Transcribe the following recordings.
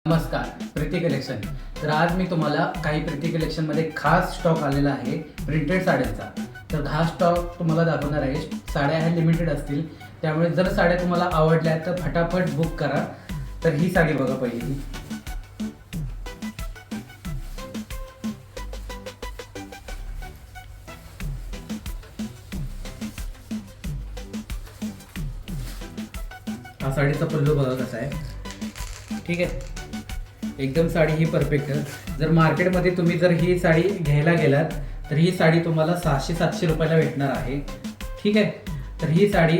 नमस्कार, प्रीती कलेक्शन. तर आज मी तुम्हाला काही प्रीती कलेक्शनमध्ये खास स्टॉक आलेला आहे प्रिंटेड साड्यांचा. तर हा स्टॉक तुम्हाला दाखवणार आहे. साड्या ह्या लिमिटेड असतील, त्यामुळे जर साड्या तुम्हाला आवडल्या तर फटाफट बुक करा. तर ही साडी बघा पहिली. हा साडीचा पल्लू बघा कसा आहे. ठीक आहे, एकदम साडी ही परफेक्ट. जर मार्केटमध्ये तुम्ही जर ही साडी घ्यायला गेलात तर ही साडी तुम्हाला 600-700 रुपयाला भेटणार आहे. ठीक आहे, तर ही साडी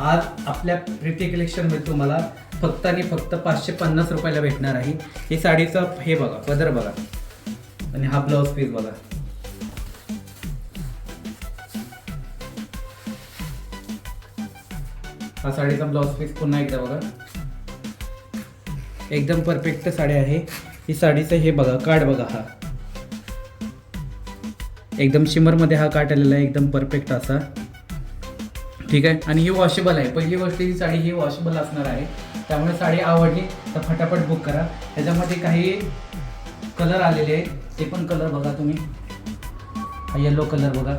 आज आपल्या प्रीती कलेक्शनमध्ये तुम्हाला फक्त आणि फक्त 550 रुपयाला भेटणार आहे. ही साडीचा हे बघा, पदर बघा आणि हा ब्लाऊज पीस बघा. हा साडीचा ब्लाऊज पीस पुन्हा एकदा बघा. एकदम परफेक्ट साडी आहे ही. साडीचं हे बघा, काठ बघा. हा एकदम शिमरमध्ये हा काठ आलेला आहे, एकदम परफेक्ट असा. ठीक आहे, आणि ही वॉशेबल आहे. पहिली गोष्ट, ही साडी ही वॉशेबल असणार आहे. त्यामुळे साडी आवडली तर फटाफट बुक करा. त्याच्यामध्ये काही कलर आलेले आहेत, ते पण कलर बघा तुम्ही. हा येलो कलर बघा.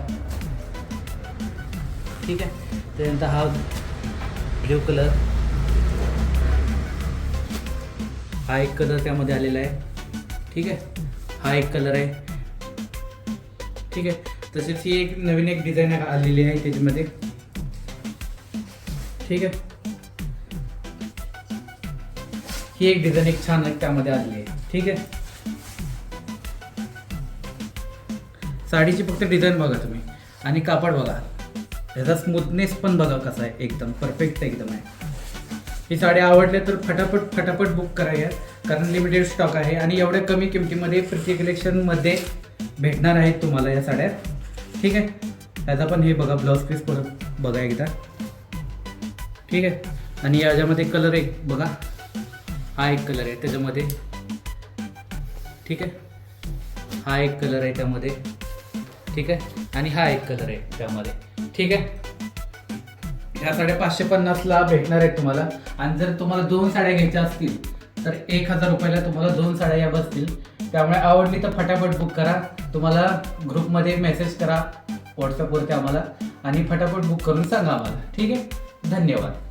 ठीक आहे, त्यानंतर हा ब्ल्यू कलर, हा एक कलर त्यामध्ये आलेला आहे. ठीक आहे, हा एक कलर आहे. ठीक आहे, तसेच ही एक नवीन एक डिझाईन आलेली आहे त्याच्यामध्ये. ठीक आहे, ही एक डिझाईन एक छान त्यामध्ये आलेली आहे. ठीक आहे, साडीची फक्त डिझाईन बघा तुम्ही आणि कापड बघा. त्याचा स्मूथनेस पण बघा कसा आहे, एकदम परफेक्ट एकदम आहे. ही साडी आवडली तर फटाफट बुक करायला, कारण लिमिटेड स्टॉक आहे आणि एवढ्या कमी किमतीमध्ये प्रीती कलेक्शनमध्ये भेटणार आहेत तुम्हाला या साड्या. ठीक आहे, त्याचा पण हे बघा ब्लाऊज पीस परत बघा एकदा. ठीक आहे, आणि याच्यामध्ये कलर एक बघा, हा एक कलर आहे त्याच्यामध्ये. ठीक आहे, हा एक कलर आहे त्यामध्ये. ठीक आहे, आणि हा एक कलर आहे त्यामध्ये. ठीक आहे, ह्या साड्या 550ला भेटणार आहेत तुम्हाला. आणि जर तुम्हाला 2 साड्या घ्यायच्या असतील तर 1000 रुपयाला तुम्हाला 2 साड्या या बसतील. त्यामुळे आवडली तर फटाफट बुक करा. तुम्हाला ग्रुपमध्ये मेसेज करा व्हॉट्सअपवरती आम्हाला, आणि फटाफट बुक करून सांगा आम्हाला. ठीक आहे, धन्यवाद.